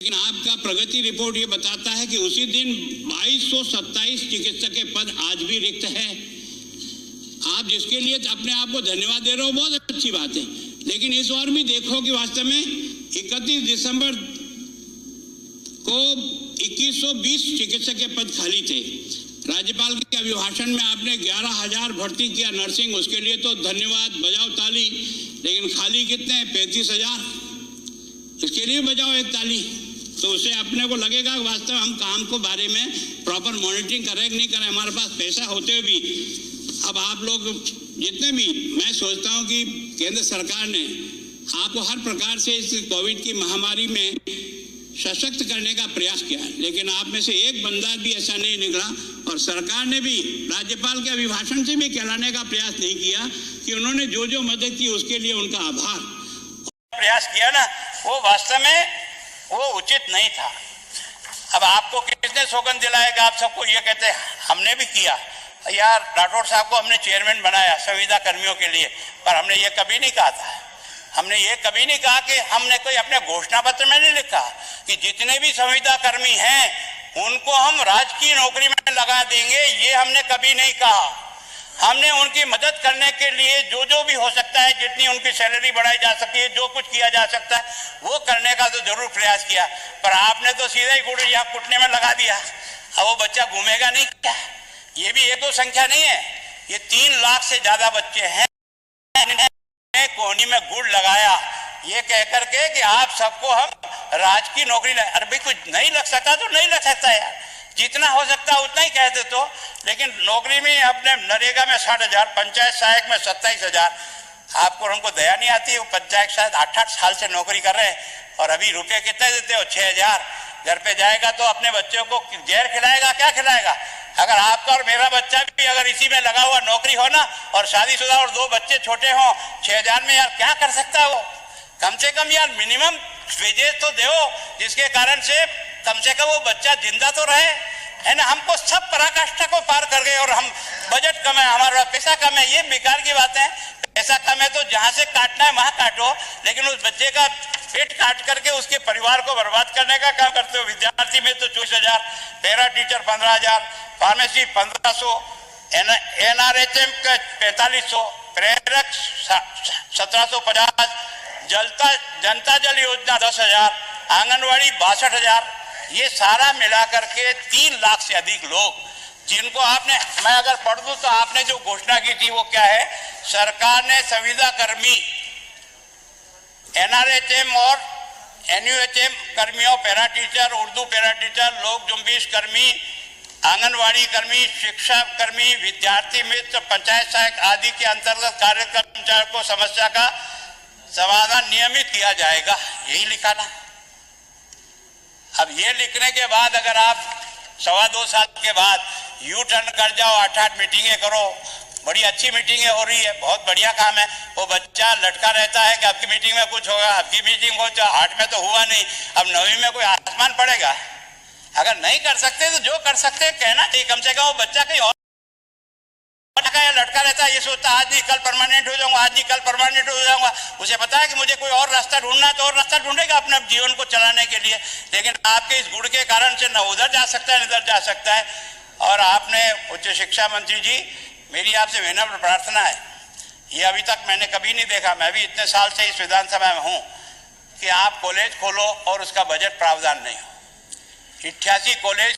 लेकिन आपका प्रगति रिपोर्ट ये बताता है कि उसी दिन 2227 चिकित्सक के पद आज भी रिक्त है। आप जिसके लिए अपने आप को धन्यवाद दे रहे हो, बहुत अच्छी बात है, लेकिन इस ओर भी देखो कि वास्तव में 31 दिसंबर को 2120 चिकित्सक के पद खाली थे। राज्यपाल के अभिभाषण में आपने 11,000 भर्ती किया नर्सिंग, उसके लिए तो धन्यवाद, बजाओ ताली। लेकिन खाली कितने हैं? 35,000। इसके लिए बजाओ एक ताली। तो उसे अपने को लगेगा वास्तव हम काम को बारे में प्रॉपर मॉनिटरिंग करें कि नहीं करें। हमारे पास पैसा होते हुए भी अब आप लोग जितने भी, मैं सोचता हूं कि केंद्र सरकार ने आपको हर प्रकार से इस कोविड की महामारी में सशक्त करने का प्रयास किया, लेकिन आप में से एक बंदा भी ऐसा नहीं निकला और सरकार ने भी राज्यपाल के अभिभाषण से भी कहलाने का प्रयास नहीं किया कि उन्होंने जो जो मदद की उसके लिए उनका आभार प्रयास किया ना, वो वास्तव में वो उचित नहीं था। अब आपको किसने सौगंध दिलाएगा? आप सबको ये कहते हैं हमने भी किया यार, राठौड़ साहब को हमने चेयरमैन बनाया संविदा कर्मियों के लिए, पर हमने ये कभी नहीं कहा था, हमने ये कभी नहीं कहा कि हमने कोई अपने घोषणा पत्र में नहीं लिखा कि जितने भी संविदा कर्मी हैं उनको हम राजकीय नौकरी में लगा देंगे, ये हमने कभी नहीं कहा। हमने उनकी मदद करने के लिए जो जो भी हो सकता है, जितनी उनकी सैलरी बढ़ाई जा सकती है, जो कुछ किया जा सकता है वो करने का तो जरूर प्रयास किया, पर आपने तो सीधा ही गुड़ यहाँ कुटने में लगा दिया। अब वो बच्चा घूमेगा नहीं क्या? ये भी एक दो संख्या नहीं है, ये 3 लाख से ज्यादा बच्चे हैं। कोहनी में गुड़ लगाया ये कह करके कि आप सबको हम राजकीय नौकरी, अरे भाई कुछ नहीं लग सकता तो नहीं लग सकता यार, जितना हो सकता उतना ही कह दे तो। लेकिन नौकरी में अपने नरेगा में 60,000, पंचायत सहायक में 27,000, आपको हमको दया नहीं आती। वो पंचायत शायद 8-8 साल से नौकरी कर रहे हैं और अभी रुपये कितने देते हो? 6,000। घर पे जाएगा तो अपने बच्चों को जहर खिलाएगा, क्या खिलाएगा? अगर आपका और मेरा बच्चा भी अगर इसी में लगा हुआ नौकरी हो ना, और शादीशुदा और 2 बच्चे छोटे हों, 6,000 में यार क्या कर सकता है वो? कम से कम यार मिनिमम वेजेस तो दो, जिसके कारण से कम वो बच्चा जिंदा तो रहे, है ना। हमको सब पराकाष्ठा को पार कर गए और हम बजट कम है, हमारा पैसा कम है, ये बेकार की बात है। पैसा कम है तो जहां से काटना है वहां काटो, लेकिन उस बच्चे का पेट काट करके उसके परिवार को बर्बाद करने का काम करते हो। विद्यार्थी में तो 24,000, पैरा टीचर 15,000, फार्मेसी 1,500, NRHM का 4,500, प्रेरक 1,750, जनता जल योजना 10,000, आंगनवाड़ी 62,000, ये सारा मिलाकर के 3 लाख से अधिक लोग जिनको आपने, मैं अगर पढ़ दूं तो आपने जो घोषणा की थी वो क्या है? सरकार ने संविदा कर्मी, NRHM और NUHM कर्मियों, para teacher, Urdu para teacher, लोक जुम्बिश कर्मी, आंगनवाड़ी कर्मी, शिक्षा कर्मी, विद्यार्थी मित्र, पंचायत सहायक आदि के अंतर्गत कार्य कर्मचारियों को समस्या का समाधान नियमित किया जाएगा, यही लिखा ना। अब ये लिखने के बाद अगर आप 2.25 साल के बाद यू टर्न कर जाओ, 8-8 मीटिंगें करो, बड़ी अच्छी मीटिंगें हो रही है, बहुत बढ़िया काम है, वो बच्चा लटका रहता है कि आपकी मीटिंग में कुछ होगा, आपकी मीटिंग हो, 8 में तो हुआ नहीं, अब 9वीं में कोई आसमान पड़ेगा? अगर नहीं कर सकते तो जो कर सकते कहना चाहिए। कम से कम वो बच्चा कहीं और लटका रहता है, ये सोचता आज नहीं कल परमानेंट हो जाऊंगा, आज नहीं कल परमानेंट हो जाऊंगा। उसे पता है कि मुझे कोई और रास्ता ढूंढना है तो और रास्ता ढूंढेगा अपने जीवन को चलाने के लिए, लेकिन आपके इस गुड़ के कारण से न उधर जा सकता है न इधर जा सकता है। और आपने उच्च शिक्षा मंत्री जी, मेरी आपसे विनम्र प्रार्थना है, ये अभी तक मैंने कभी नहीं देखा, मैं भी इतने साल से इस विधानसभा में हूँ, कि आप कॉलेज खोलो और उसका बजट प्रावधान नहीं हो। 88 कॉलेज